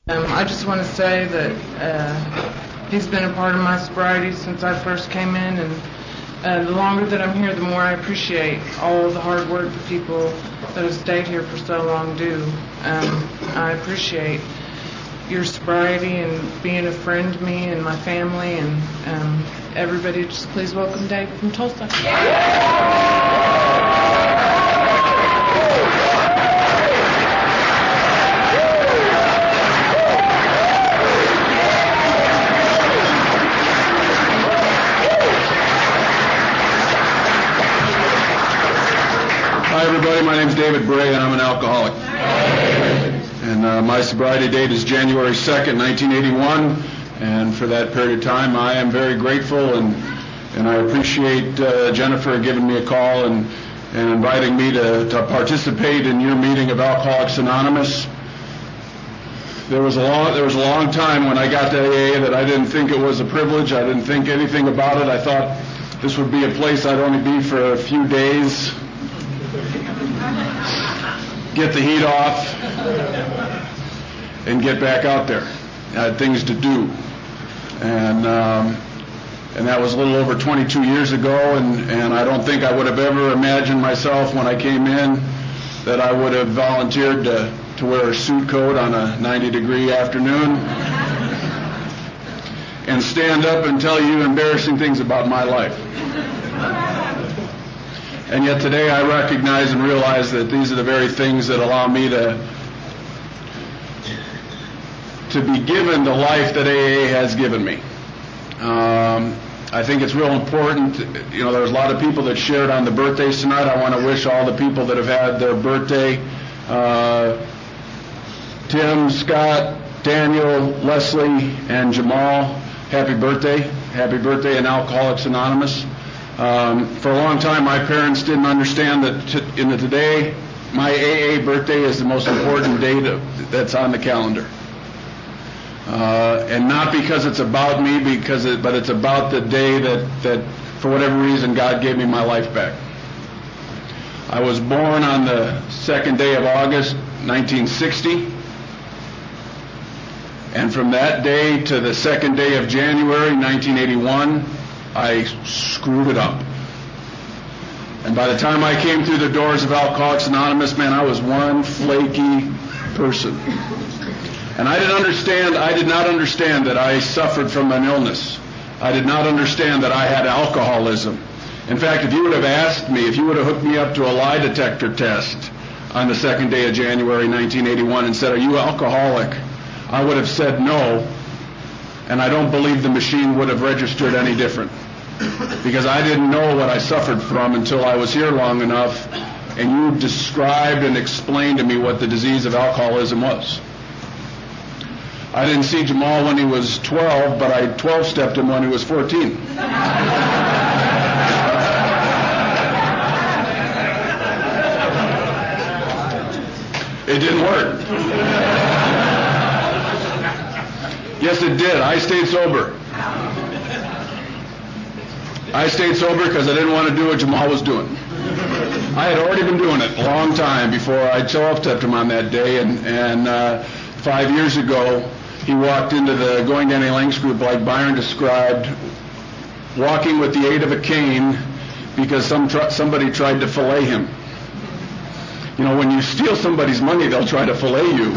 I just want to say that he's been a part of my sobriety since I first came in, and the longer that I'm here, the more I appreciate all the hard work the people that have stayed here for so long do. I appreciate your sobriety and being a friend to me and my family, and everybody just please welcome Dave from Tulsa. Hi everybody, my name is David Bray and I'm an alcoholic. And my sobriety date is January 2nd, 1981, and for that period of time I am very grateful and I appreciate Jennifer giving me a call and inviting me to participate in your meeting of Alcoholics Anonymous. There was a long time when I got to AA that I didn't think it was a privilege. I didn't think anything about it. I thought this would be a place I'd only be for a few days, get the heat off, and get back out there. I had things to do. And that was a little over 22 years ago, and I don't think I would have ever imagined myself when I came in that I would have volunteered to wear a suit coat on a 90-degree afternoon and stand up and tell you embarrassing things about my life. And yet today I recognize and realize that these are the very things that allow me to be given the life that AA has given me. I think it's real important. You know, there's a lot of people that shared on the birthdays tonight. I want to wish all the people that have had their birthday, Tim, Scott, Daniel, Leslie, and Jamal, happy birthday. Happy birthday in Alcoholics Anonymous. For a long time, my parents didn't understand that in today, my AA birthday is the most important day that's on the calendar. And not because it's about me, but it's about the day that for whatever reason, God gave me my life back. I was born on the second day of August, 1960. And from that day to the second day of January, 1981, I screwed it up. And by the time I came through the doors of Alcoholics Anonymous, man, I was one flaky person. And I did not understand that I suffered from an illness. I did not understand that I had alcoholism. In fact, if you would have asked me, if you would have hooked me up to a lie detector test on the second day of January 1981 and said, "Are you alcoholic?" I would have said no, and I don't believe the machine would have registered any different. Because I didn't know what I suffered from until I was here long enough, and you described and explained to me what the disease of alcoholism was. I didn't see Jamal when he was 12, but I 12-stepped him when he was 14. It didn't work. Yes, it did. I stayed sober. I stayed sober because I didn't want to do what Jamal was doing. I had already been doing it a long time before I 12-stepped him on that day, and 5 years ago, he walked into the Going to Any Lengths group like Byron described, walking with the aid of a cane because somebody tried to fillet him. You know, when you steal somebody's money, they'll try to fillet you.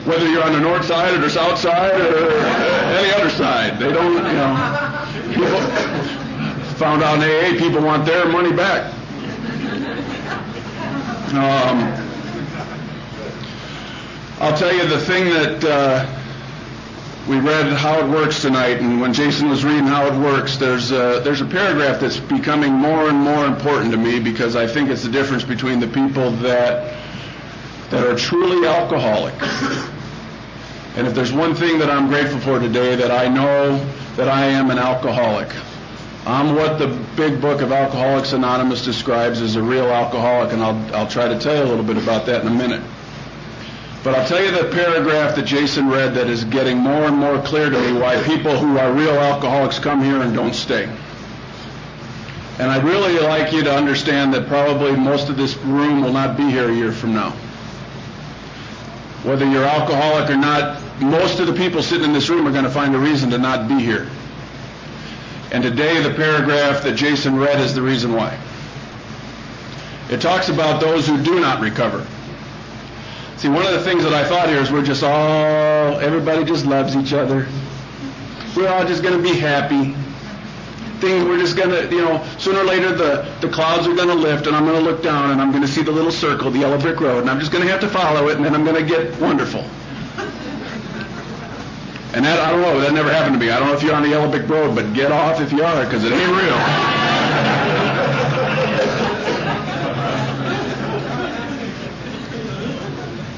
Whether you're on the north side or the south side or any other side. They don't, you know. People found out in AA, people want their money back. I'll tell you the thing that we read How It Works tonight, and when Jason was reading How It Works, there's a paragraph that's becoming more and more important to me because I think it's the difference between the people that are truly alcoholic. And if there's one thing that I'm grateful for today, that I know that I am an alcoholic. I'm what the big book of Alcoholics Anonymous describes as a real alcoholic, and I'll try to tell you a little bit about that in a minute. But I'll tell you the paragraph that Jason read that is getting more and more clear to me why people who are real alcoholics come here and don't stay. And I'd really like you to understand that probably most of this room will not be here a year from now. Whether you're alcoholic or not, most of the people sitting in this room are going to find a reason to not be here. And today the paragraph that Jason read is the reason why. It talks about those who do not recover. See, one of the things that I thought here is everybody just loves each other. We're all just going to be happy. We're just going to, sooner or later the clouds are going to lift and I'm going to look down and I'm going to see the little circle, the yellow brick road, and I'm just going to have to follow it and then I'm going to get wonderful. And that, I don't know, that never happened to me. I don't know if you're on the yellow brick road, but get off if you are, because it ain't real.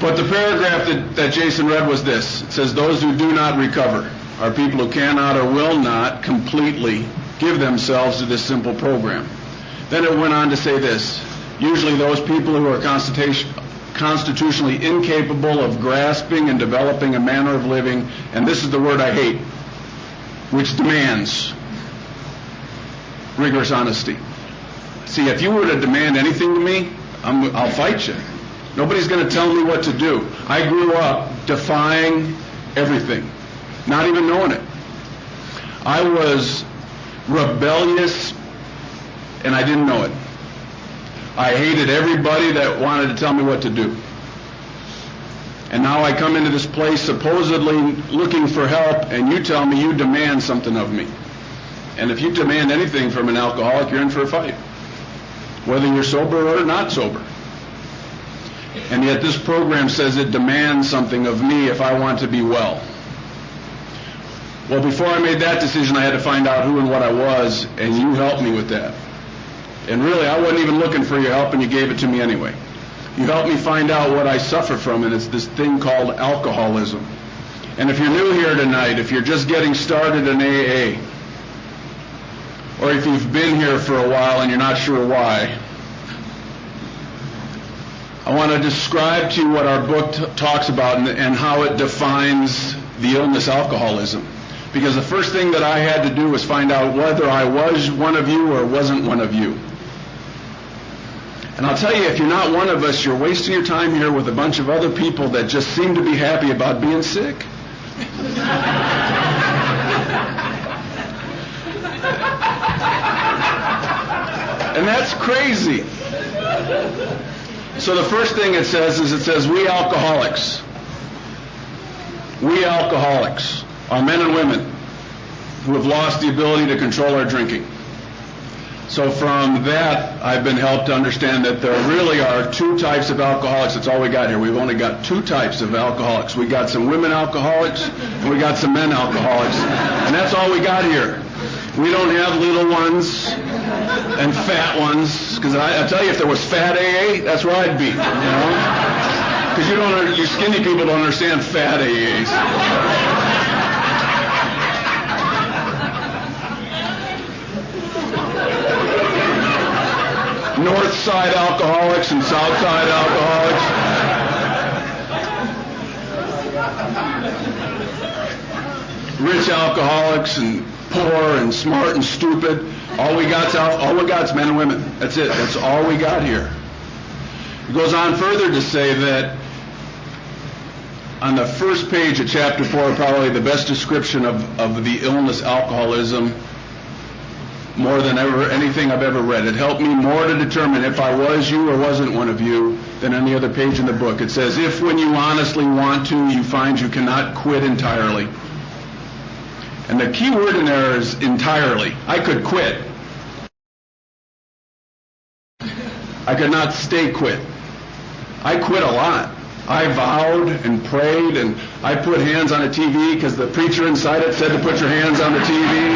But the paragraph that Jason read was this. It says, those who do not recover are people who cannot or will not completely give themselves to this simple program. Then it went on to say this. Usually those people who are constitutionally incapable of grasping and developing a manner of living, and this is the word I hate, which demands rigorous honesty. See, if you were to demand anything to me, I'll fight you. Nobody's going to tell me what to do. I grew up defying everything, not even knowing it. I was rebellious, and I didn't know it. I hated everybody that wanted to tell me what to do. And now I come into this place supposedly looking for help, and you tell me you demand something of me. And if you demand anything from an alcoholic, you're in for a fight, whether you're sober or not sober. And yet this program says it demands something of me if I want to be well. Well, before I made that decision, I had to find out who and what I was, and you helped me with that. And really, I wasn't even looking for your help, and you gave it to me anyway. You helped me find out what I suffer from, and it's this thing called alcoholism. And if you're new here tonight, if you're just getting started in AA, or if you've been here for a while and you're not sure why, I want to describe to you what our book talks about and how it defines the illness alcoholism. Because the first thing that I had to do was find out whether I was one of you or wasn't one of you. And I'll tell you, if you're not one of us, you're wasting your time here with a bunch of other people that just seem to be happy about being sick. And that's crazy. So the first thing it says is we alcoholics are men and women who have lost the ability to control our drinking. So from that, I've been helped to understand that there really are two types of alcoholics. That's all we got here. We've only got two types of alcoholics. We got some women alcoholics and we got some men alcoholics. And that's all we got here. We don't have little ones and fat ones, because I tell you, if there was fat AA, that's where I'd be, Because you skinny people don't understand fat AAs. North side alcoholics and south side alcoholics. Rich alcoholics and poor and smart and stupid. All we got's men and women. That's it. That's all we got here. It goes on further to say that on the first page of chapter 4, probably the best description of the illness alcoholism, more than ever anything I've ever read. It helped me more to determine if I was you or wasn't one of you than any other page in the book. It says, if when you honestly want to, you find you cannot quit entirely. And the key word in there is entirely. I could quit. I could not stay quit. I quit a lot. I vowed and prayed, and I put hands on a TV because the preacher inside it said to put your hands on the TV.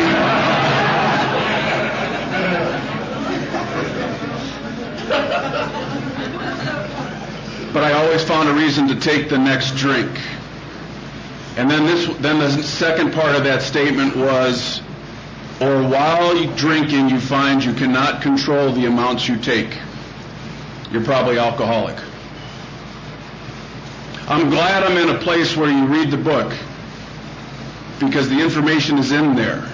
But I always found a reason to take the next drink. And then the second part of that statement was, or while drinking you find you cannot control the amounts you take. You're probably alcoholic. I'm glad I'm in a place where you read the book, because the information is in there.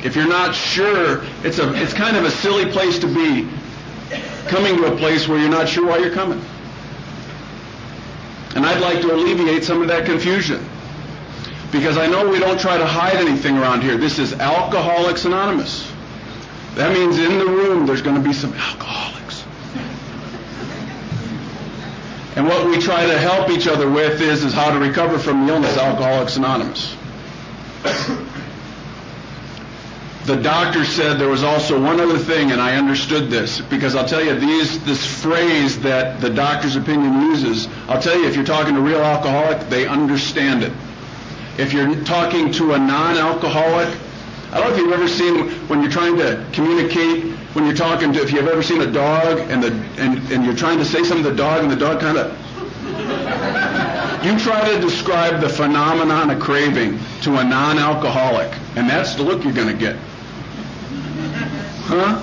If you're not sure, it's kind of a silly place to be, coming to a place where you're not sure why you're coming. And I'd like to alleviate some of that confusion. Because I know we don't try to hide anything around here. This is Alcoholics Anonymous. That means in the room there's going to be some alcoholics. And what we try to help each other with is how to recover from the illness, Alcoholics Anonymous. The doctor said there was also one other thing, and I understood this, because I'll tell you, this phrase that the doctor's opinion uses, I'll tell you, if you're talking to a real alcoholic, they understand it. If you're talking to a non-alcoholic, I don't know if you've ever seen, when you're trying to communicate, when you're talking to, if you've ever seen a dog and you're trying to say something to the dog and the dog kind of, you try to describe the phenomenon of craving to a non-alcoholic, and that's the look you're going to get. Huh?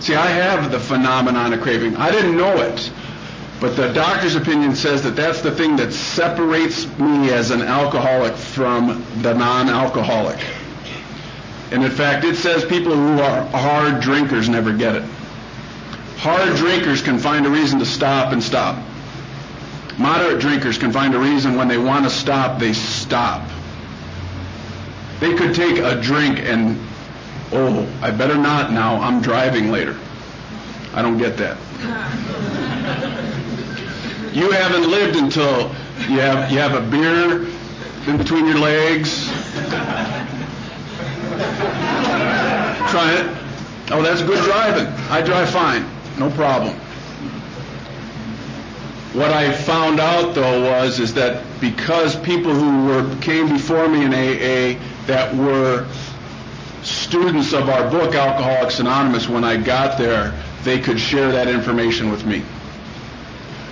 See, I have the phenomenon of craving. I didn't know it. But the doctor's opinion says that that's the thing that separates me as an alcoholic from the non-alcoholic. And in fact, it says people who are hard drinkers never get it. Hard drinkers can find a reason to stop and stop. Moderate drinkers can find a reason when they want to stop, they stop. They could take a drink and, oh, I better not now, I'm driving later. I don't get that. You haven't lived until you have a beer in between your legs. Try it. Oh, that's good driving. I drive fine. No problem. What I found out, though, is that because people who came before me in AA that were students of our book, Alcoholics Anonymous, when I got there, they could share that information with me.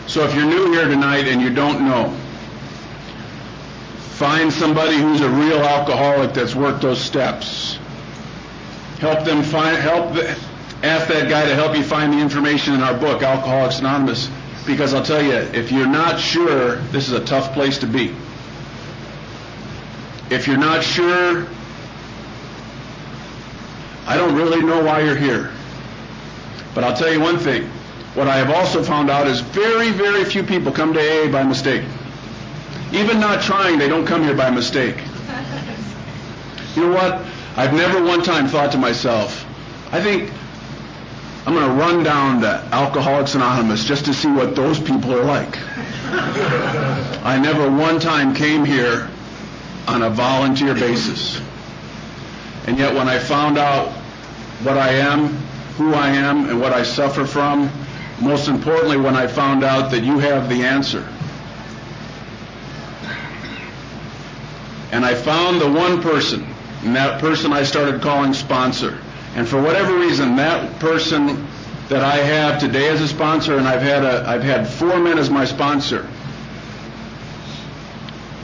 So if you're new here tonight and you don't know, find somebody who's a real alcoholic that's worked those steps. Ask that guy to help you find the information in our book, Alcoholics Anonymous, because I'll tell you, if you're not sure, this is a tough place to be. If you're not sure, I don't really know why you're here. But I'll tell you one thing. What I have also found out is very, very few people come to AA by mistake. Even not trying, they don't come here by mistake. You know what? I've never one time thought to myself, I think I'm going to run down to Alcoholics Anonymous just to see what those people are like. I never one time came here on a volunteer basis. And yet when I found out what I am, who I am, and what I suffer from, most importantly, when I found out that you have the answer. And I found the one person, and that person I started calling sponsor. And for whatever reason, that person that I have today as a sponsor, and I've had 4 men as my sponsor,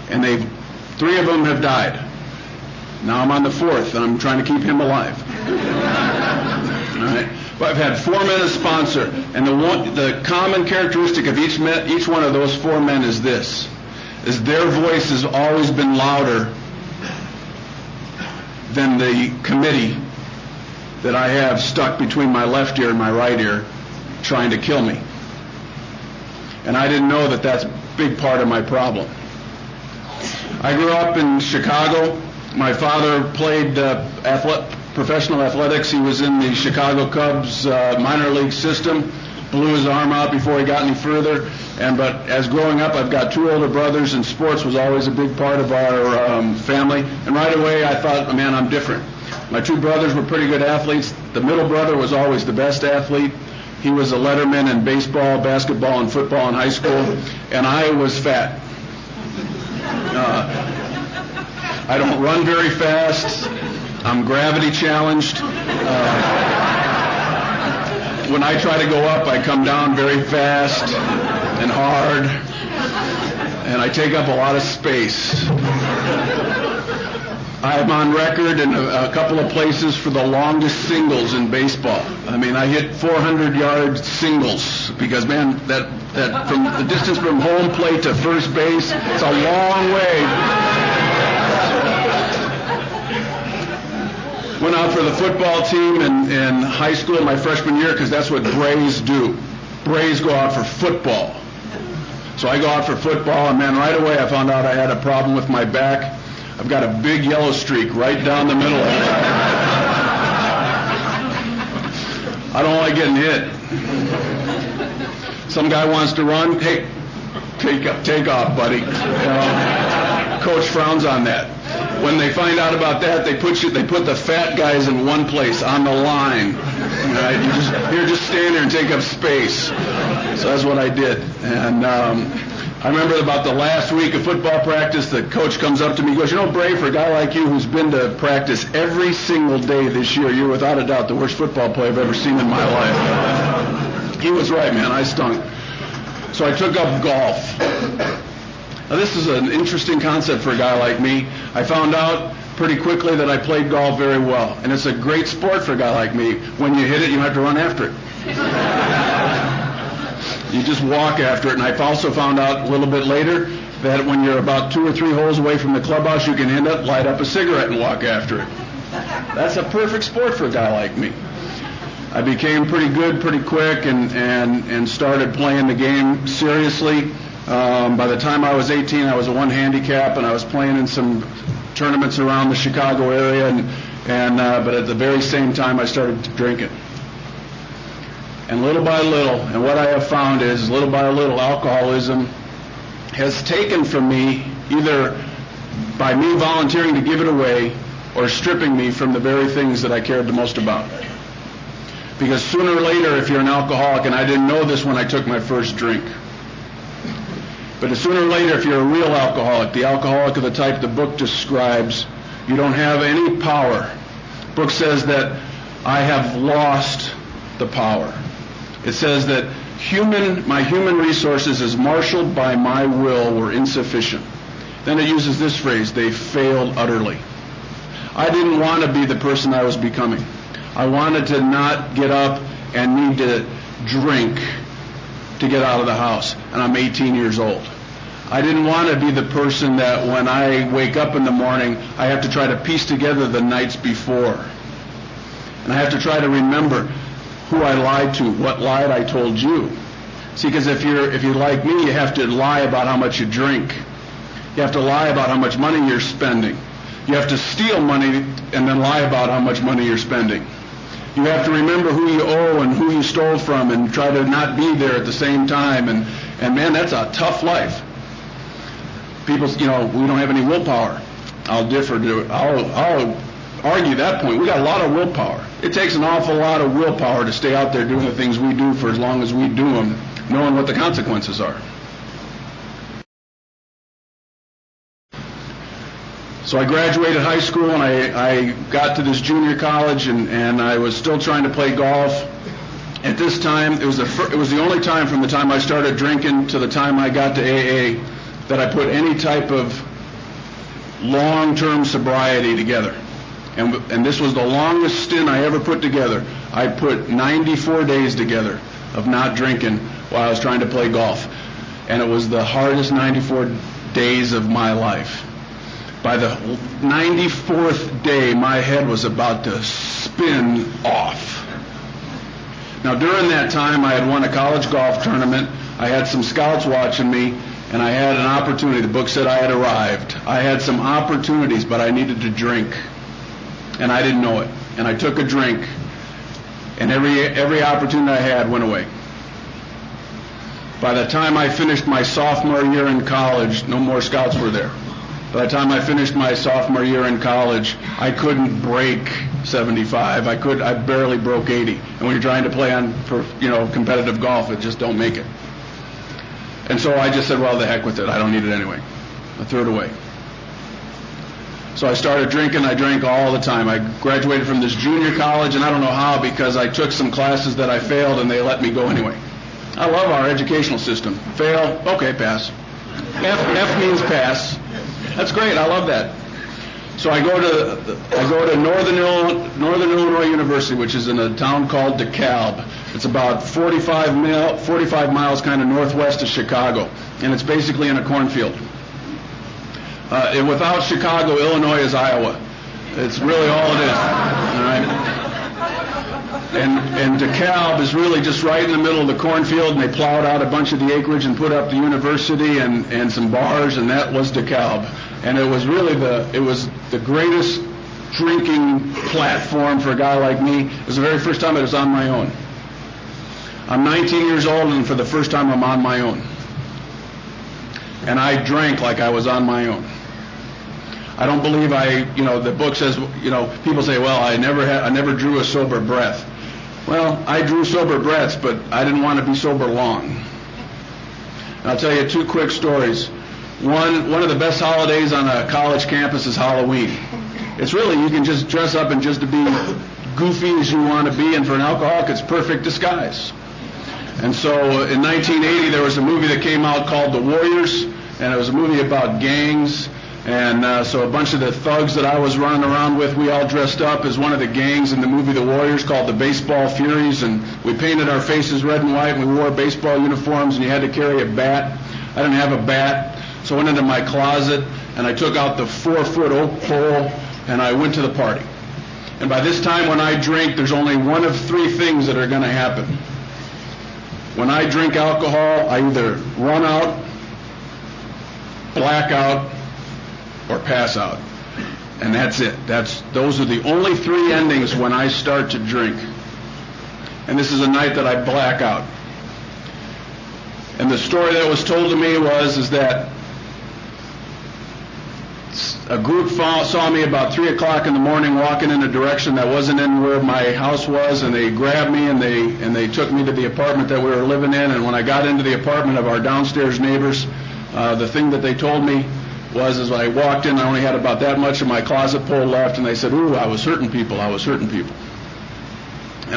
and 3 of them have died. Now I'm on the 4th, and I'm trying to keep him alive. All right. But I've had 4 men as sponsor, and the common characteristic of each one of those 4 men is this: is their voice has always been louder than the committee that I have stuck between my left ear and my right ear, trying to kill me. And I didn't know that that's a big part of my problem. I grew up in Chicago. My father played professional athletics. He was in the Chicago Cubs minor league system. Blew his arm out before he got any further. But as growing up, I've got 2 older brothers, and sports was always a big part of our family. And right away, I thought, man, I'm different. My 2 brothers were pretty good athletes. The middle brother was always the best athlete. He was a letterman in baseball, basketball, and football in high school. And I was fat. I don't run very fast. I'm gravity challenged. When I try to go up, I come down very fast and hard, and I take up a lot of space. I'm on record in a couple of places for the longest singles in baseball. I mean, I hit 400-yard singles because, man, that from the distance from home plate to first base, it's a long way. Went out for the football team in high school my freshman year because that's what Braves do. Braves go out for football. So I go out for football, and man, right away I found out I had a problem with my back. I've got a big yellow streak right down the middle of it. I don't like getting hit. Some guy wants to run, hey, take off, buddy. Coach frowns on that. When they find out about that, they put the fat guys in one place on the line. Right? You're just stand there and take up space. So that's what I did. And I remember about the last week of football practice, the coach comes up to me and goes, Bray, for a guy like you who's been to practice every single day this year, you're without a doubt the worst football player I've ever seen in my life. He was right, man. I stunk. So I took up golf. Now, this is an interesting concept for a guy like me. I found out pretty quickly that I played golf very well. And it's a great sport for a guy like me. When you hit it, you have to run after it. You just walk after it. And I also found out a little bit later that when you're about 2 or 3 holes away from the clubhouse, you can light up a cigarette and walk after it. That's a perfect sport for a guy like me. I became pretty good pretty quick and started playing the game seriously. By the time I was 18, I was a 1 handicap, and I was playing in some tournaments around the Chicago area, but at the very same time, I started drinking. And little by little, and what I have found is, little by little, alcoholism has taken from me, either by me volunteering to give it away, or stripping me from the very things that I cared the most about. Because sooner or later, if you're an alcoholic, and I didn't know this when I took my first drink, but sooner or later, if you're a real alcoholic, the alcoholic of the type the book describes, you don't have any power. The book says that I have lost the power. It says that my human resources as marshaled by my will were insufficient. Then it uses this phrase, they failed utterly. I didn't want to be the person I was becoming. I wanted to not get up and need to drink to get out of the house, and I'm 18 years old. I didn't want to be the person that when I wake up in the morning, I have to try to piece together the nights before. And I have to try to remember who I lied to, what lie I told you. See, because if you're like me, you have to lie about how much you drink. You have to lie about how much money you're spending. You have to steal money and then lie about how much money you're spending. You have to remember who you owe and who you stole from and try to not be there at the same time. And man, that's a tough life. People, we don't have any willpower. I'll argue that point. We got a lot of willpower. It takes an awful lot of willpower to stay out there doing the things we do for as long as we do them, knowing what the consequences are. So I graduated high school, and I got to this junior college, and I was still trying to play golf. At this time, it was the only time from the time I started drinking to the time I got to AA that I put any type of long-term sobriety together. And this was the longest stint I ever put together. I put 94 days together of not drinking while I was trying to play golf. And it was the hardest 94 days of my life. By the 94th day, my head was about to spin off. Now, during that time, I had won a college golf tournament. I had some scouts watching me, and I had an opportunity. The book said I had arrived. I had some opportunities, but I needed to drink, and I didn't know it. And I took a drink, and every opportunity I had went away. By the time I finished my sophomore year in college, no more scouts were there. By the time I finished my sophomore year in college, I couldn't break 75. I barely broke 80. And when you're trying to play for competitive golf, it just don't make it. And so I just said, well, the heck with it. I don't need it anyway. I threw it away. So I started drinking. I drank all the time. I graduated from this junior college, and I don't know how, because I took some classes that I failed, and they let me go anyway. I love our educational system. Fail, okay, pass. F means pass. That's great. I love that. So I go to Northern Illinois University, which is in a town called DeKalb. It's about 45 miles kind of northwest of Chicago, and it's basically in a cornfield. Without Chicago, Illinois is Iowa. It's really all it is. All right. And DeKalb is really just right in the middle of the cornfield, and they plowed out a bunch of the acreage and put up the university and some bars, and that was DeKalb. And it was really the greatest drinking platform for a guy like me. It was the very first time I was on my own. I'm 19 years old, and for the first time I'm on my own. And I drank like I was on my own. I don't believe the book says, people say, well, I never drew a sober breath. Well, I drew sober breaths, but I didn't want to be sober long. And I'll tell you two quick stories. One of the best holidays on a college campus is Halloween. It's really, you can just dress up and just to be goofy as you want to be, and for an alcoholic, it's perfect disguise. And so in 1980, there was a movie that came out called The Warriors, and it was a movie about gangs. And so a bunch of the thugs that I was running around with, we all dressed up as one of the gangs in the movie The Warriors called the Baseball Furies, and we painted our faces red and white, and we wore baseball uniforms, and you had to carry a bat. I didn't have a bat, so I went into my closet, and I took out the 4-foot oak pole, and I went to the party. And by this time when I drink, there's only one of three things that are going to happen. When I drink alcohol, I either run out, black out, or pass out. And that's it. Those are the only three endings when I start to drink. And this is a night that I black out. And the story that was told to me is that a group saw me about 3 o'clock in the morning walking in a direction that wasn't in where my house was, and they grabbed me and they took me to the apartment that we were living in. And when I got into the apartment of our downstairs neighbors, the thing that they told me was, as I walked in, I only had about that much of my closet pole left, and they said, "Ooh, I was hurting people. And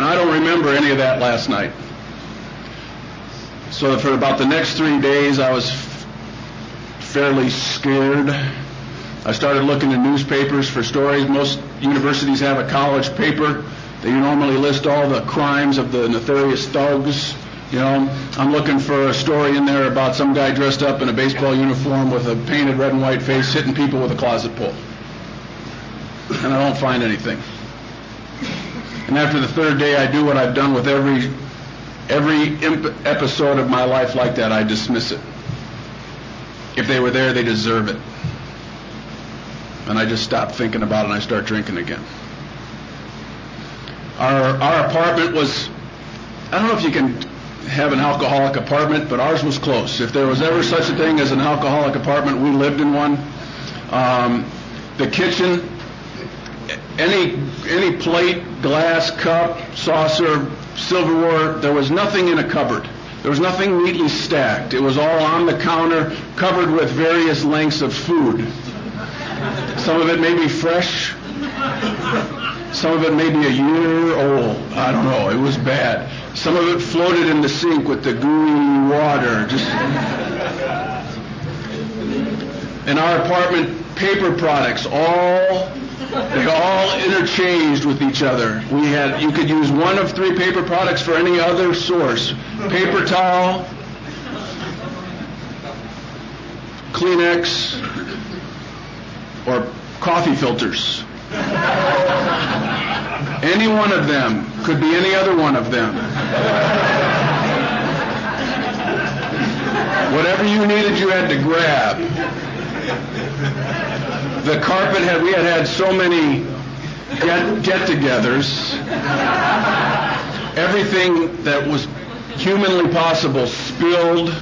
I don't remember any of that last night. So for about the next 3 days, I was fairly scared. I started looking in newspapers for stories. Most universities have a college paper. They normally list all the crimes of the nefarious thugs. I'm looking for a story in there about some guy dressed up in a baseball uniform with a painted red and white face hitting people with a closet pole. And I don't find anything. And after the third day, I do what I've done with every episode of my life like that. I dismiss it. If they were there, they deserve it. And I just stop thinking about it and I start drinking again. Our apartment was, I don't know if you can have an alcoholic apartment, but ours was close. If there was ever such a thing as an alcoholic apartment, we lived in one. The kitchen, any plate, glass, cup, saucer, silverware, there was nothing in a cupboard. There was nothing neatly stacked. It was all on the counter, covered with various lengths of food. Some of it may be fresh. Some of it may be a year old. I don't know. It was bad. Some of it floated in the sink with the gooey water. In our apartment, paper products, they all interchanged with each other. You could use one of three paper products for any other source. Paper towel, Kleenex, or coffee filters. Any one of them could be any other one of them. Whatever you needed, you had to grab. The carpet we had so many get-togethers. Everything that was humanly possible spilled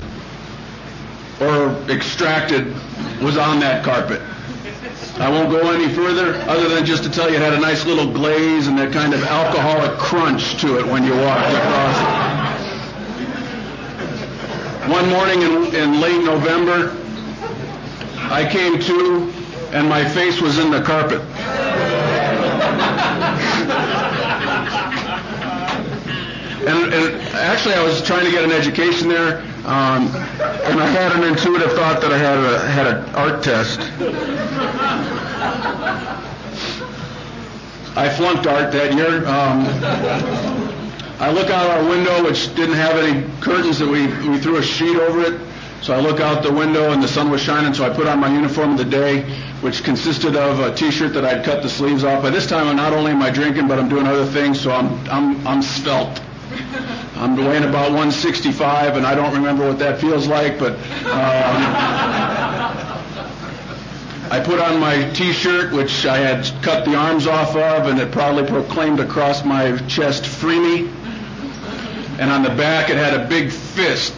or extracted was on that carpet. I won't go any further other than just to tell you it had a nice little glaze and that kind of alcoholic crunch to it when you walked across it. One morning in late November, I came to and my face was in the carpet. And actually I was trying to get an education there, and I had an intuitive thought that I had an art test. I flunked art that year. I look out our window, which didn't have any curtains, that we threw a sheet over it, So I look out the window and the sun was shining, so I put on my uniform of the day, which consisted of a T-shirt that I'd cut the sleeves off. By this time, not only am I drinking, but I'm doing other things, so I'm svelte. I'm weighing about 165, and I don't remember what that feels like, but I put on my T-shirt, which I had cut the arms off of, and it proudly proclaimed across my chest, "Free me." And on the back, it had a big fist.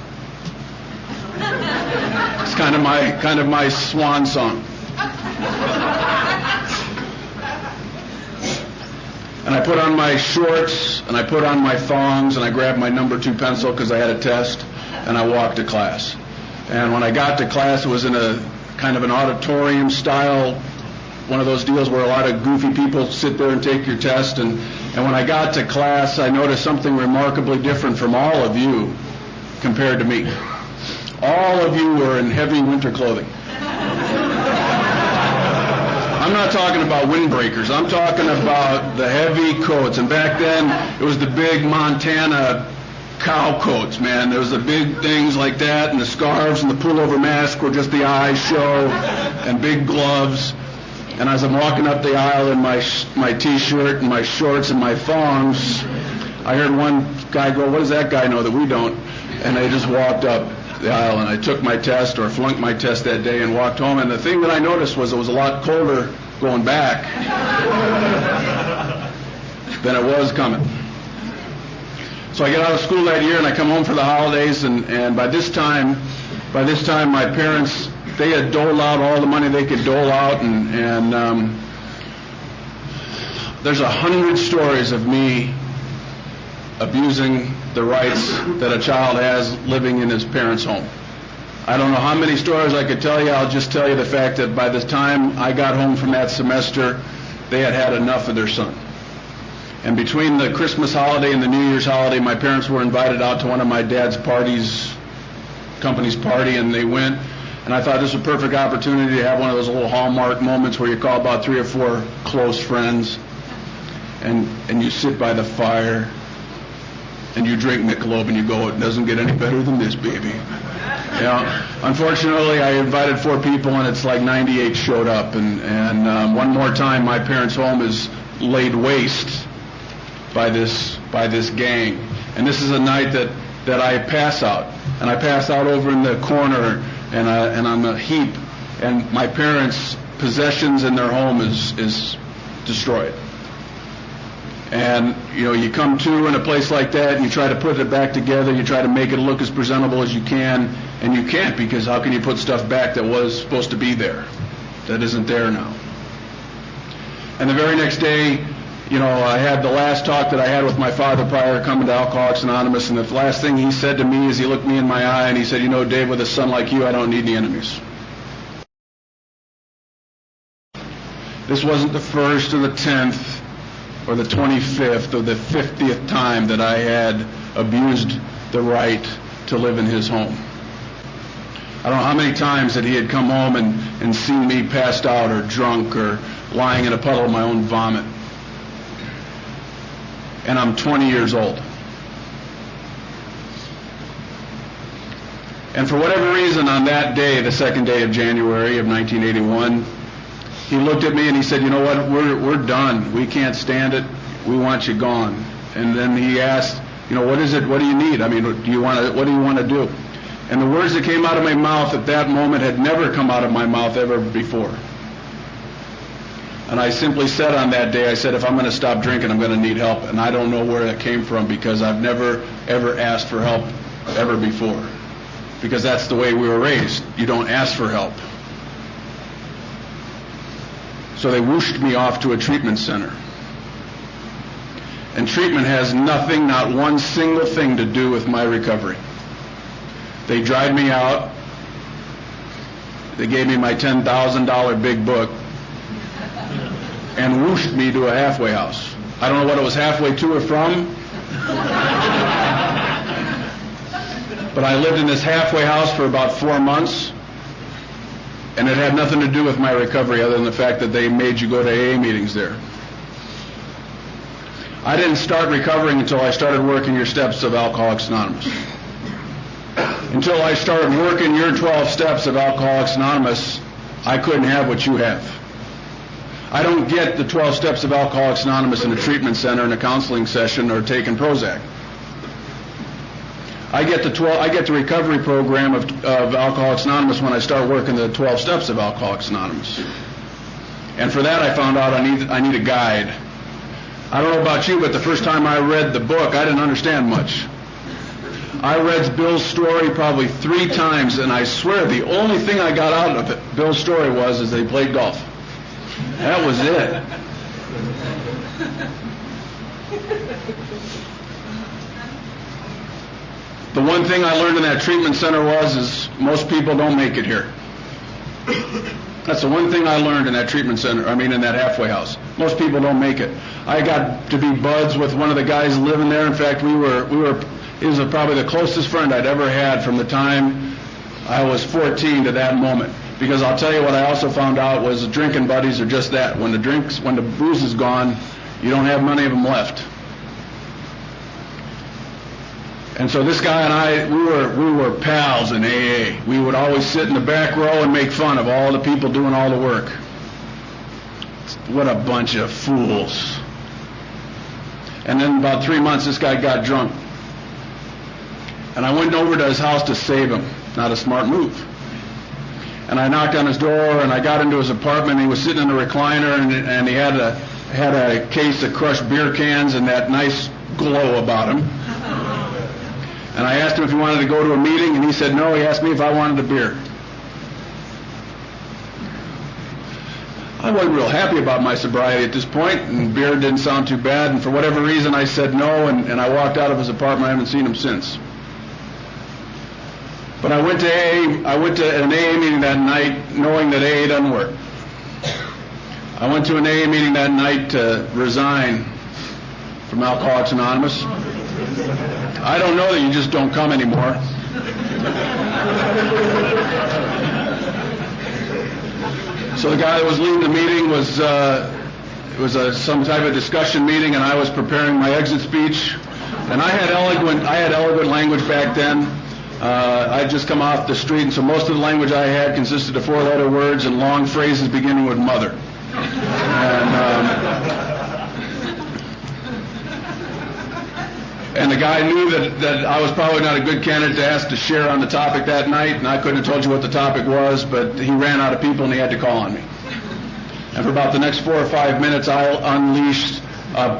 It's kind of my swan song. And I put on my shorts, and I put on my thongs, and I grabbed my number 2 pencil because I had a test, and I walked to class. And when I got to class, it was in a kind of an auditorium style, one of those deals where a lot of goofy people sit there and take your test. And when I got to class, I noticed something remarkably different from all of you compared to me. All of you were in heavy winter clothing. I'm not talking about windbreakers. I'm talking about the heavy coats. And back then, it was the big Montana cow coats, man. There was the big things like that, and the scarves and the pullover mask where just the eyes show, and big gloves. And as I'm walking up the aisle in my T-shirt and my shorts and my thongs, I heard one guy go, "What does that guy know that we don't?" And I just walked up the aisle, and I took my test, or flunked my test that day, and walked home. And the thing that I noticed was it was a lot colder going back than it was coming. So I get out of school that year, and I come home for the holidays, and by this time my parents, they had doled out all the money they could dole out, and there's 100 stories of me abusing the rights that a child has living in his parents' home. I don't know how many stories I could tell you. I'll just tell you the fact that by the time I got home from that semester, they had had enough of their son. And between the Christmas holiday and the New Year's holiday, my parents were invited out to one of my dad's parties, company's party, and they went. And I thought this was a perfect opportunity to have one of those little Hallmark moments where you call about 3 or 4 close friends, and you sit by the fire, and you drink Michelob, and you go, "It doesn't get any better than this, baby." Unfortunately, I invited 4 people, and it's like 98 showed up. And one more time, my parents' home is laid waste by this gang. And this is a night that I pass out, and I pass out over in the corner, and I'm a heap, and my parents' possessions in their home is destroyed. And you come to in a place like that, and you try to put it back together, you try to make it look as presentable as you can, and you can't, because how can you put stuff back that was supposed to be there, that isn't there now? And the very next day, I had the last talk that I had with my father prior to coming to Alcoholics Anonymous, and the last thing he said to me is he looked me in my eye and he said, "Dave, with a son like you, I don't need any enemies." This wasn't the 1st or the 10th or the 25th or the 50th time that I had abused the right to live in his home. I don't know how many times that he had come home and seen me passed out or drunk or lying in a puddle of my own vomit. And I'm 20 years old. And for whatever reason, on that day, the 2nd day of January of 1981, he looked at me and he said, "You know what, we're done. We can't stand it. We want you gone." And then he asked, "What is it? What do you need? What do you want to do?" And the words that came out of my mouth at that moment had never come out of my mouth ever before. And I simply said on that day, I said, "If I'm going to stop drinking, I'm going to need help." And I don't know where that came from, because I've never, ever asked for help ever before. Because that's the way we were raised. You don't ask for help. So they whooshed me off to a treatment center. And treatment has nothing, not one single thing to do with my recovery. They dried me out. They gave me my $10,000 big book and whooshed me to a halfway house. I don't know what it was halfway to or from, but I lived in this halfway house for about 4 months, and it had nothing to do with my recovery other than the fact that they made you go to AA meetings there. I didn't start recovering until I started working your steps of Alcoholics Anonymous. Until I started working your 12 steps of Alcoholics Anonymous, I couldn't have what you have. I don't get the 12 steps of Alcoholics Anonymous in a treatment center, in a counseling session, or taking Prozac. I get the recovery program of Alcoholics Anonymous when I start working the 12 steps of Alcoholics Anonymous. And for that I found out I need a guide. I don't know about you, but the first time I read the book, I didn't understand much. I read Bill's story probably 3 times, and I swear the only thing I got out of it, Bill's story, was they played golf. That was it. The one thing I learned in that treatment center is most people don't make it here. That's the one thing I learned in that treatment center, in that halfway house. Most people don't make it. I got to be buds with one of the guys living there. In fact, he was probably the closest friend I'd ever had from the time I was 14 to that moment. Because I'll tell you what I also found out was drinking buddies are just that. When the booze is gone, you don't have many of them left. And so this guy and I, we were pals in AA. We would always sit in the back row and make fun of all the people doing all the work. What a bunch of fools. And then about 3 months, this guy got drunk. And I went over to his house to save him. Not a smart move. And I knocked on his door, and I got into his apartment. He was sitting in a recliner, and he had a case of crushed beer cans and that nice glow about him. And I asked him if he wanted to go to a meeting, and he said no. He asked me if I wanted a beer. I wasn't real happy about my sobriety at this point, and beer didn't sound too bad, and for whatever reason I said no, and I walked out of his apartment. I haven't seen him since. But I went to an AA meeting that night knowing that AA doesn't work. I went to an AA meeting that night to resign from Alcoholics Anonymous. I don't know that you just don't come anymore. So the guy that was leading the meeting was some type of discussion meeting, and I was preparing my exit speech. And I had eloquent language back then. I'd just come off the street, and so most of the language I had consisted of 4-letter words and long phrases beginning with mother. And the guy knew that I was probably not a good candidate to ask to share on the topic that night, and I couldn't have told you what the topic was, but he ran out of people and he had to call on me. And for about the next 4 or 5 minutes, I unleashed a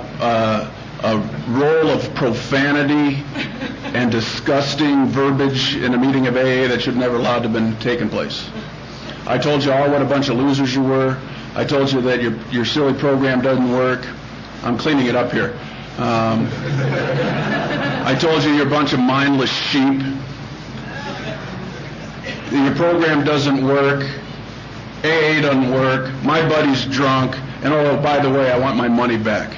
roll of profanity and disgusting verbiage in a meeting of AA that should never allowed to have been taken place. I told you all what a bunch of losers you were. I told you that your silly program doesn't work. I'm cleaning it up here. I told you you're a bunch of mindless sheep. Your program doesn't work. AA doesn't work. My buddy's drunk. And oh, by the way, I want my money back. I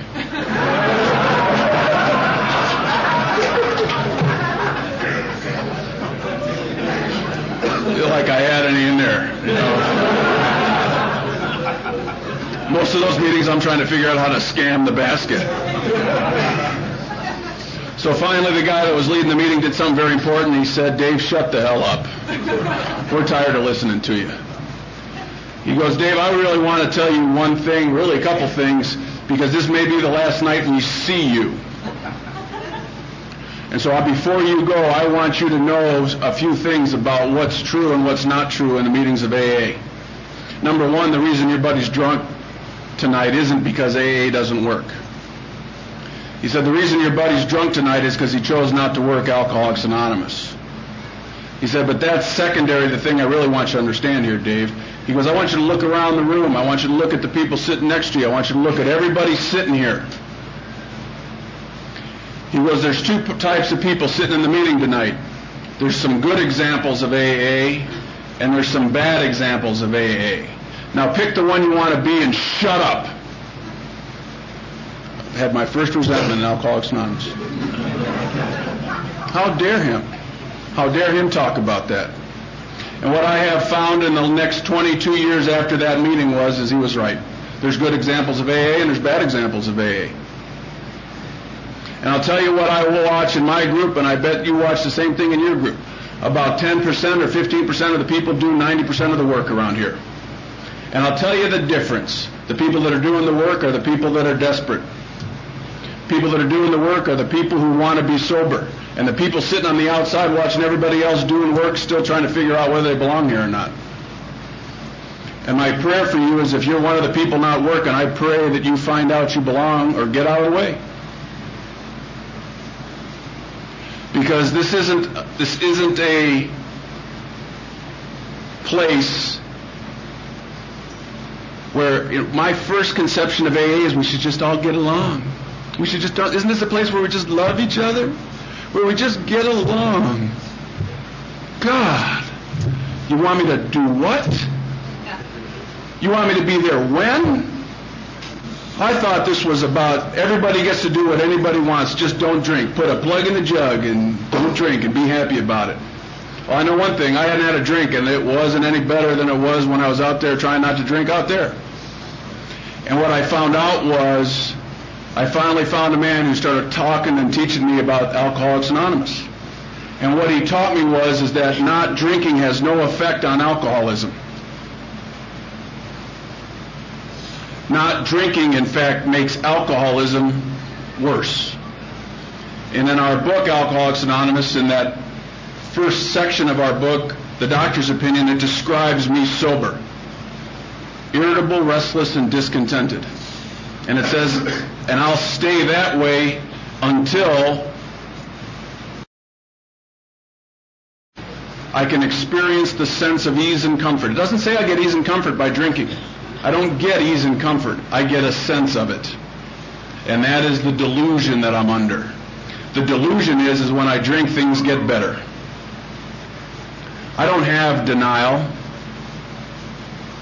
feel like I had any in there, you know. Most of those meetings I'm trying to figure out how to scam the basket. So finally the guy that was leading the meeting did something very important. He said, "Dave, shut the hell up. We're tired of listening to you." He goes, "Dave, I really want to tell you one thing, really a couple things, because this may be the last night we see you. And so before you go, I want you to know a few things about what's true and what's not true in the meetings of AA. Number one, the reason your buddy's drunk tonight isn't because AA doesn't work." He said, "The reason your buddy's drunk tonight is because he chose not to work Alcoholics Anonymous." He said, "But that's secondary to the thing I really want you to understand here, Dave." He goes, "I want you to look around the room. I want you to look at the people sitting next to you. I want you to look at everybody sitting here." He goes, "There's 2 types of people sitting in the meeting tonight. There's some good examples of AA, and there's some bad examples of AA. Now pick the one you want to be and shut up." I had my first resentment in Alcoholics Anonymous. How dare him? How dare him talk about that? And what I have found in the next 22 years after that meeting is he was right. There's good examples of AA and there's bad examples of AA. And I'll tell you what I will watch in my group, and I bet you watch the same thing in your group. About 10% or 15% of the people do 90% of the work around here. And I'll tell you the difference. The people that are doing the work are the people that are desperate. People that are doing the work are the people who want to be sober. And the people sitting on the outside watching everybody else doing work, still trying to figure out whether they belong here or not. And my prayer for you is if you're one of the people not working, I pray that you find out you belong or get out of the way. Because this isn't a place where my first conception of AA is we should just all get along. We should just, isn't this a place where we just love each other? Where we just get along? God, you want me to do what? You want me to be there when? I thought this was about everybody gets to do what anybody wants, just don't drink. Put a plug in the jug and don't drink and be happy about it. Well, I know one thing, I hadn't had a drink and it wasn't any better than it was when I was out there trying not to drink out there. And what I found out was, I finally found a man who started talking and teaching me about Alcoholics Anonymous. And what he taught me is that not drinking has no effect on alcoholism. Not drinking, in fact, makes alcoholism worse. And in our book, Alcoholics Anonymous, in that first section of our book, The Doctor's Opinion, it describes me sober, irritable, restless, and discontented. And it says, and I'll stay that way until I can experience the sense of ease and comfort. It doesn't say I get ease and comfort by drinking. I don't get ease and comfort. I get a sense of it. And that is the delusion that I'm under. The delusion is when I drink, things get better. I don't have denial.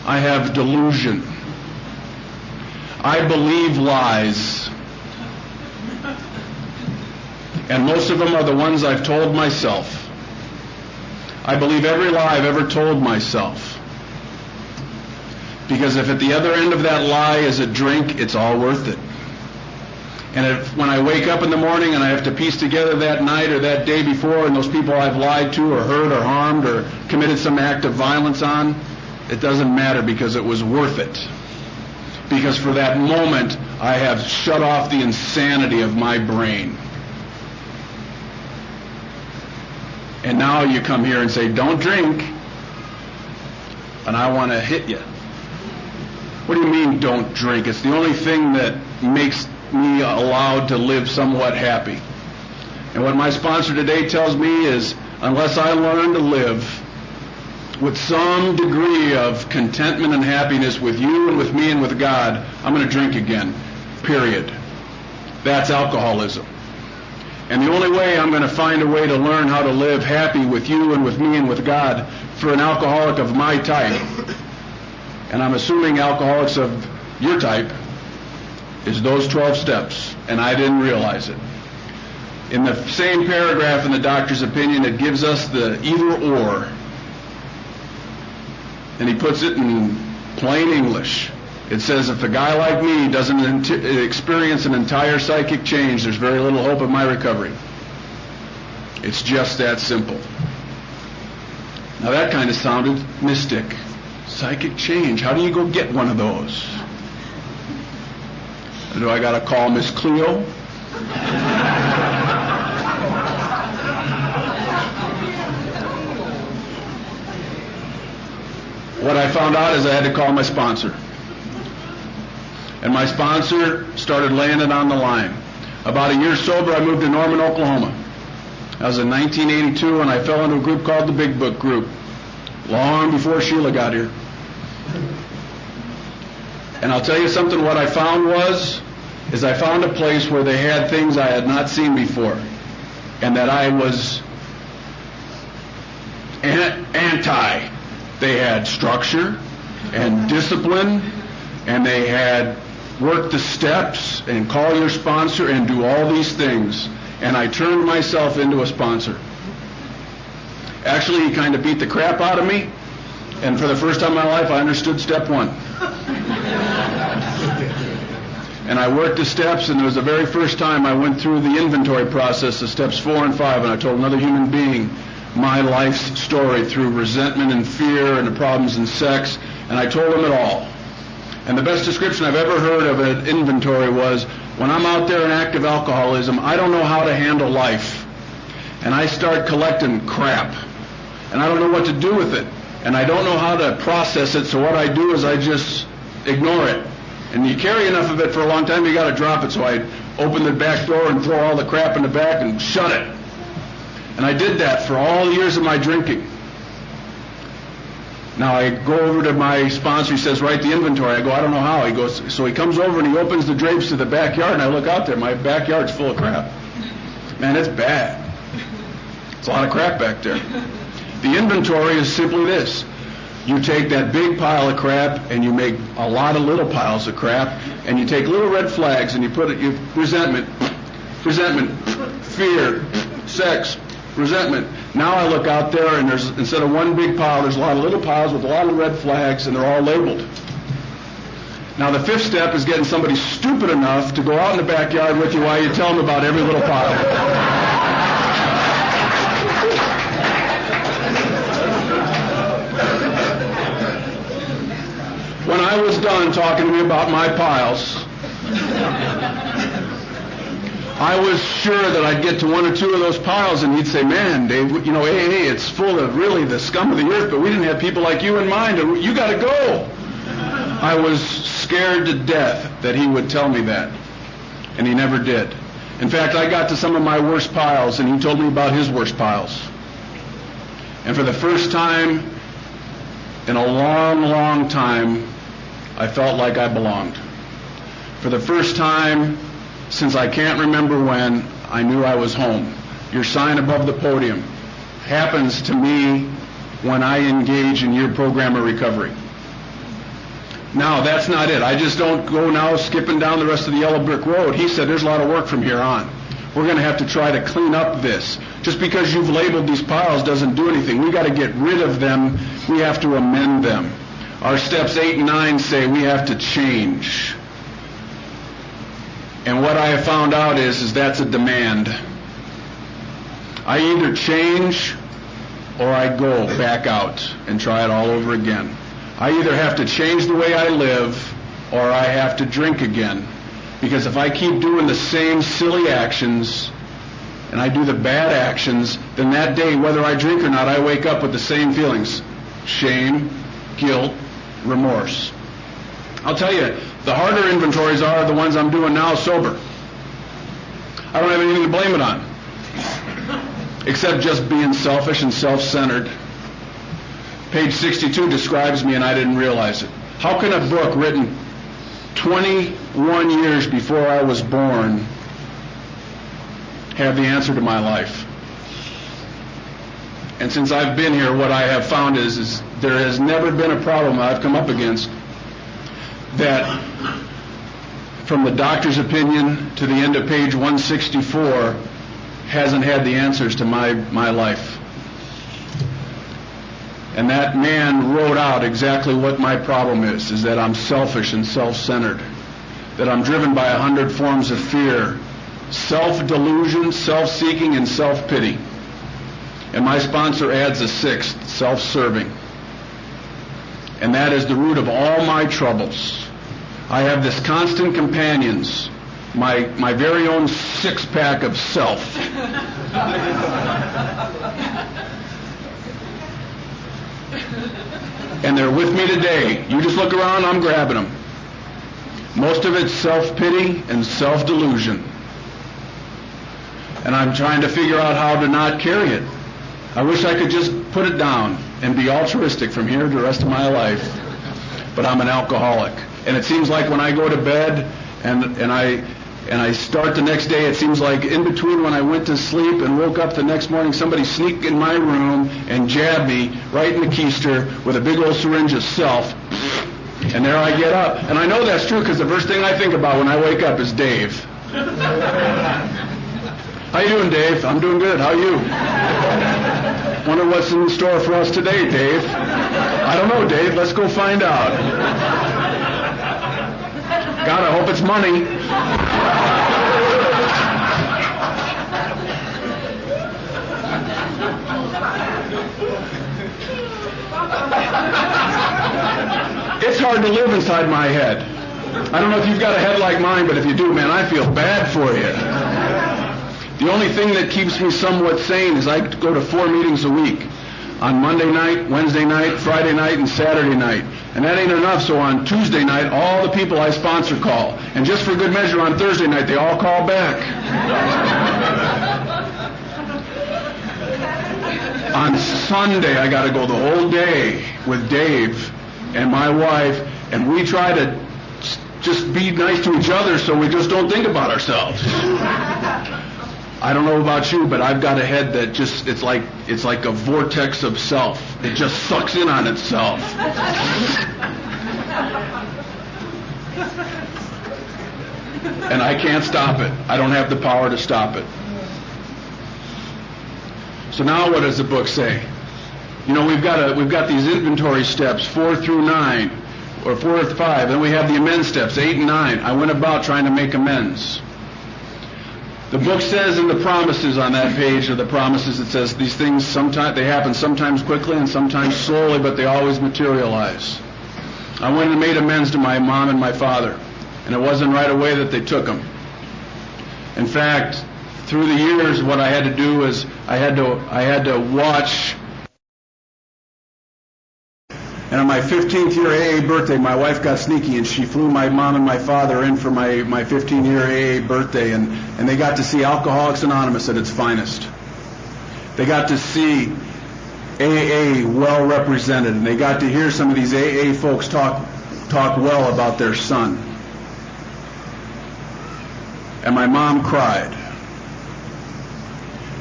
I have delusion. I believe lies. And most of them are the ones I've told myself. I believe every lie I've ever told myself. Because if at the other end of that lie is a drink, it's all worth it. And if when I wake up in the morning and I have to piece together that night or that day before and those people I've lied to or hurt or harmed or committed some act of violence on, it doesn't matter because it was worth it. Because for that moment, I have shut off the insanity of my brain. And now you come here and say, don't drink, and I want to hit you. What do you mean, don't drink? It's the only thing that makes me allowed to live somewhat happy. And what my sponsor today tells me is, unless I learn to live with some degree of contentment and happiness with you and with me and with God, I'm going to drink again, period. That's alcoholism. And the only way I'm going to find a way to learn how to live happy with you and with me and with God for an alcoholic of my type, and I'm assuming alcoholics of your type, is those 12 steps, and I didn't realize it. In the same paragraph in the doctor's opinion, it gives us the either or, and he puts it in plain English. It says, if a guy like me doesn't experience an entire psychic change, there's very little hope of my recovery. It's just that simple. Now that kind of sounded mystic. Psychic change. How do you go get one of those? Do I got to call Miss Cleo? What I found out is I had to call my sponsor. And my sponsor started laying it on the line. About a year sober, I moved to Norman, Oklahoma. That was in 1982, and I fell into a group called the Big Book Group, long before Sheila got here. And I'll tell you something, what I found is I found a place where they had things I had not seen before, and that I was anti. They had structure and discipline, and they had work the steps and call your sponsor and do all these things. And I turned myself into a sponsor. Actually, he kind of beat the crap out of me, and for the first time in my life, I understood step one. And I worked the steps, and it was the very first time I went through the inventory process of steps 4 and 5, and I told another human being, my life's story through resentment and fear and the problems in sex, and I told him it all. And the best description I've ever heard of an inventory was, when I'm out there in active alcoholism, I don't know how to handle life. And I start collecting crap. And I don't know what to do with it. And I don't know how to process it, so what I do is I just ignore it. And you carry enough of it for a long time, you got to drop it. So I open the back door and throw all the crap in the back and shut it. And I did that for all the years of my drinking. Now I go over to my sponsor, he says, write the inventory. I go, I don't know how. He goes, so he comes over and he opens the drapes to the backyard, and I look out there. My backyard's full of crap. Man, it's bad. It's a lot of crap back there. The inventory is simply this. You take that big pile of crap and you make a lot of little piles of crap, and you take little red flags and you put it, resentment, fear, sex, resentment. Now I look out there and there's, instead of one big pile, there's a lot of little piles with a lot of red flags, and they're all labeled. Now the fifth step is getting somebody stupid enough to go out in the backyard with you while you tell them about every little pile. When I was done talking to me about my piles, I was sure that I'd get to one or two of those piles and he'd say, man, Dave, you know, AA, it's full of really the scum of the earth, but we didn't have people like you in mind, and you got to go. I was scared to death that he would tell me that, and he never did. In fact, I got to some of my worst piles, and he told me about his worst piles. And for the first time in a long, long time, I felt like I belonged. For the first time since I can't remember when, I knew I was home. Your sign above the podium happens to me when I engage in your program of recovery. Now, that's not it. I just don't go now skipping down the rest of the yellow brick road. He said there's a lot of work from here on. We're going to have to try to clean up this. Just because you've labeled these piles doesn't do anything. We've got to get rid of them. We have to amend them. Our steps 8 and 9 say we have to change. And what I have found out is that's a demand. I either change or I go back out and try it all over again. I either have to change the way I live or I have to drink again. Because if I keep doing the same silly actions and I do the bad actions, then that day, whether I drink or not, I wake up with the same feelings. Shame, guilt, remorse. I'll tell you, the harder inventories are the ones I'm doing now sober. I don't have anything to blame it on, except just being selfish and self-centered. Page 62 describes me, and I didn't realize it. How can a book written 21 years before I was born have the answer to my life? And since I've been here, what I have found is there has never been a problem I've come up against that, from the doctor's opinion to the end of page 164, hasn't had the answers to my life. And that man wrote out exactly what my problem is that I'm selfish and self-centered, that I'm driven by 100 forms of fear, self-delusion, self-seeking, and self-pity. And my sponsor adds a sixth, self-serving. And that is the root of all my troubles. I have this constant companions, my very own six-pack of self. And they're with me today. You just look around, I'm grabbing them. Most of it's self-pity and self-delusion. And I'm trying to figure out how to not carry it. I wish I could just put it down and be altruistic from here to the rest of my life. But I'm an alcoholic. And it seems like when I go to bed and I start the next day, it seems like in between when I went to sleep and woke up the next morning, somebody sneaked in my room and jabbed me right in the keister with a big old syringe of self. And there I get up. And I know that's true because the first thing I think about when I wake up is Dave. How you doing, Dave? I'm doing good. How are you? Wonder what's in store for us today, Dave. I don't know, Dave. Let's go find out. God, I hope it's money. It's hard to live inside my head. I don't know if you've got a head like mine, but if you do, man, I feel bad for you. The only thing that keeps me somewhat sane is I go to 4 meetings a week. On Monday night, Wednesday night, Friday night, and Saturday night. And that ain't enough, so on Tuesday night, all the people I sponsor call. And just for good measure, on Thursday night, they all call back. On Sunday, I got to go the whole day with Dave and my wife, and we try to just be nice to each other so we just don't think about ourselves. I don't know about you, but I've got a head that just, it's like a vortex of self. It just sucks in on itself. And I can't stop it. I don't have the power to stop it. So now what does the book say? You know, we've got these inventory steps, 4 through 9, or 4 to 5. Then we have the amends steps, 8 and 9. I went about trying to make amends. The book says in the promises on that page, or the promises, it says these things sometimes they happen sometimes quickly and sometimes slowly, but they always materialize. I went and made amends to my mom and my father, and it wasn't right away that they took them. In fact, through the years, what I had to do is I had to watch. And on my 15th year AA birthday, my wife got sneaky and she flew my mom and my father in for my 15-year AA birthday, and they got to see Alcoholics Anonymous at its finest. They got to see AA well represented, and they got to hear some of these AA folks talk well about their son. And my mom cried.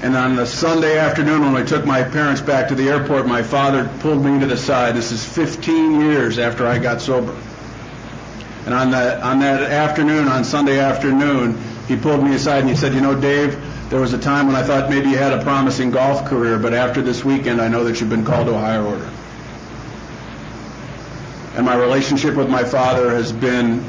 And on the Sunday afternoon when I took my parents back to the airport, my father pulled me to the side. This is 15 years after I got sober. And on that afternoon, on Sunday afternoon, he pulled me aside and he said, "You know, Dave, there was a time when I thought maybe you had a promising golf career, but after this weekend I know that you've been called to a higher order." And my relationship with my father has been,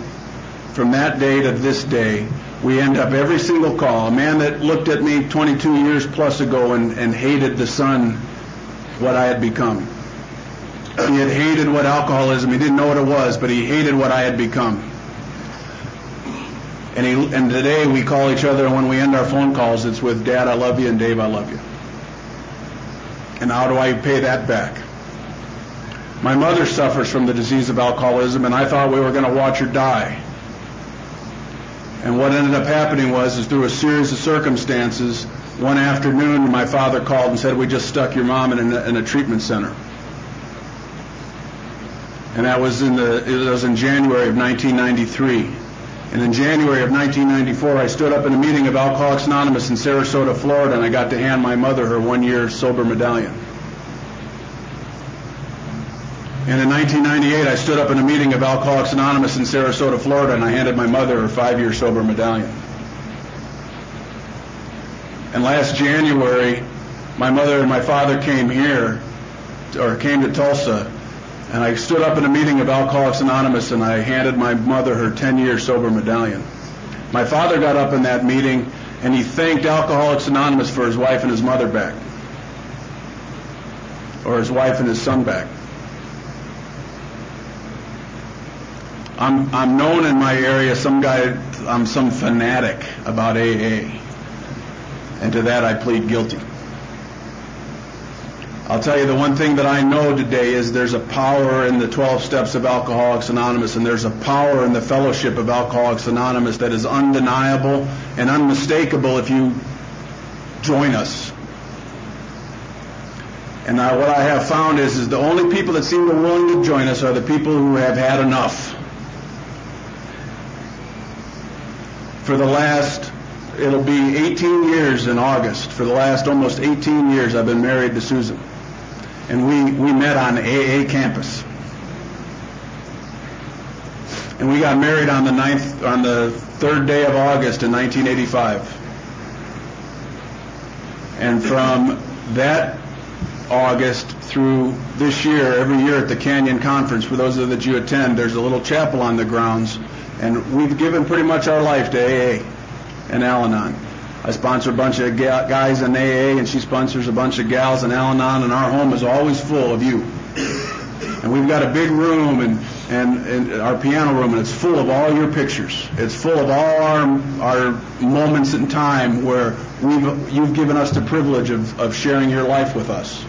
from that day to this day, we end up every single call. A man that looked at me 22 years plus ago and hated the son, what I had become. He had hated what alcoholism, he didn't know what it was, but he hated what I had become. And today we call each other, and when we end our phone calls, it's with "Dad, I love you," and "Dave, I love you." And how do I pay that back? My mother suffers from the disease of alcoholism, and I thought we were going to watch her die. And what ended up happening was through a series of circumstances, one afternoon my father called and said, "We just stuck your mom in a treatment center." And that was in January of 1993. And in January of 1994, I stood up in a meeting of Alcoholics Anonymous in Sarasota, Florida, and I got to hand my mother her 1-year sober medallion. And in 1998, I stood up in a meeting of Alcoholics Anonymous in Sarasota, Florida, and I handed my mother her 5-year sober medallion. And last January, my mother and my father came to Tulsa, and I stood up in a meeting of Alcoholics Anonymous, and I handed my mother her 10-year sober medallion. My father got up in that meeting, and he thanked Alcoholics Anonymous for his wife and his mother back, or his wife and his son back. I'm known in my area, I'm some fanatic about AA. And to that I plead guilty. I'll tell you, the one thing that I know today is there's a power in the 12 steps of Alcoholics Anonymous, and there's a power in the fellowship of Alcoholics Anonymous that is undeniable and unmistakable if you join us. And what I have found is the only people that seem to be willing to join us are the people who have had enough. For the last, it'll be 18 years in August. For the last almost 18 years, I've been married to Susan. And we met on AA campus. And we got married on the 3rd day of August in 1985. And from that August through this year, every year at the Canyon Conference, for those of you that you attend, there's a little chapel on the grounds. And we've given pretty much our life to AA and Al-Anon. I sponsor a bunch of guys in AA, and she sponsors a bunch of gals in Al-Anon, and our home is always full of you. And we've got a big room and our piano room, and it's full of all your pictures. It's full of all our moments in time where you've given us the privilege of sharing your life with us.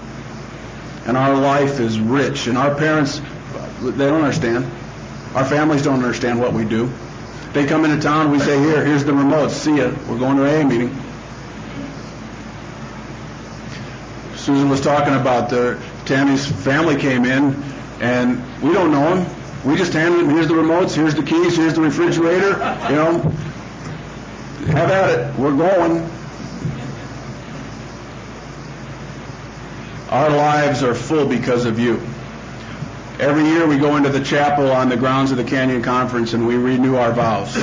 And our life is rich. And our parents, they don't understand. Our families don't understand what we do. They come into town, we say, here's the remote, see ya, we're going to an AA meeting. Susan was talking about Tammy's family came in, and we don't know them. We just handed them, here's the remotes, here's the keys, here's the refrigerator, have at it, we're going. Our lives are full because of you. Every year we go into the chapel on the grounds of the Canyon Conference and we renew our vows.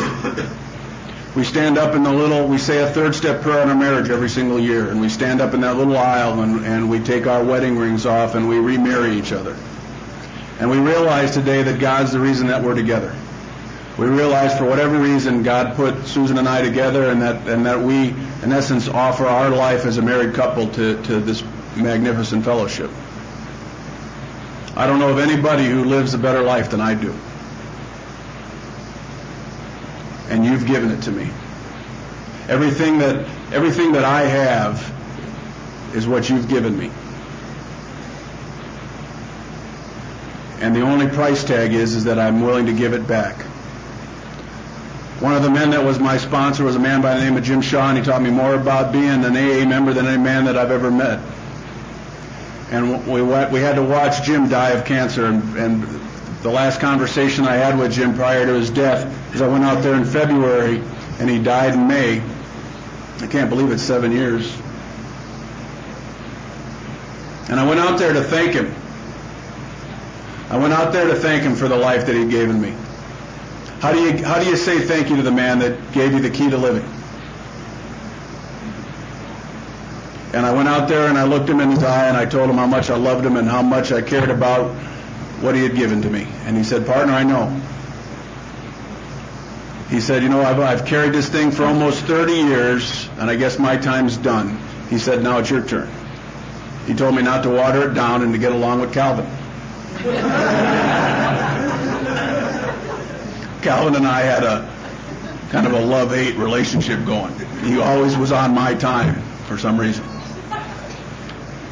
We stand up we say a third step prayer on our marriage every single year, and we stand up in that little aisle and we take our wedding rings off and we remarry each other. And we realize today that God's the reason that we're together. We realize for whatever reason God put Susan and I together, and that we, in essence, offer our life as a married couple to this magnificent fellowship. I don't know of anybody who lives a better life than I do. And you've given it to me. Everything that I have is what you've given me. And the only price tag is that I'm willing to give it back. One of the men that was my sponsor was a man by the name of Jim Shaw, and he taught me more about being an AA member than any man that I've ever met. And we had to watch Jim die of cancer, and the last conversation I had with Jim prior to his death is I went out there in February, and he died in May. I can't believe it's 7 years. And I went out there to thank him. I went out there to thank him for the life that he'd given me. How do you say thank you to the man that gave you the key to living? And I went out there and I looked him in his eye and I told him how much I loved him and how much I cared about what he had given to me. And he said, "Partner, I know." He said, I've carried this thing for almost 30 years, and I guess my time's done. He said, "Now it's your turn." He told me not to water it down and to get along with Calvin. Calvin and I had a kind of a love-hate relationship going. He always was on my time for some reason.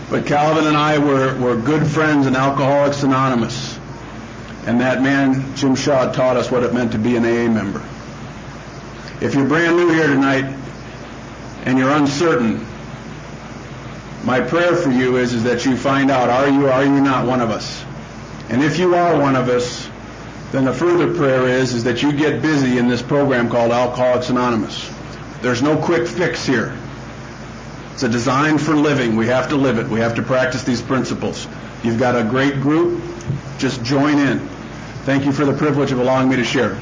But Calvin and I were good friends in Alcoholics Anonymous. And that man, Jim Shaw, taught us what it meant to be an AA member. If you're brand new here tonight and you're uncertain, my prayer for you is that you find out, are you not one of us? And if you are one of us, then the further prayer is that you get busy in this program called Alcoholics Anonymous. There's no quick fix here. It's a design for living. We have to live it. We have to practice these principles. You've got a great group. Just join in. Thank you for the privilege of allowing me to share.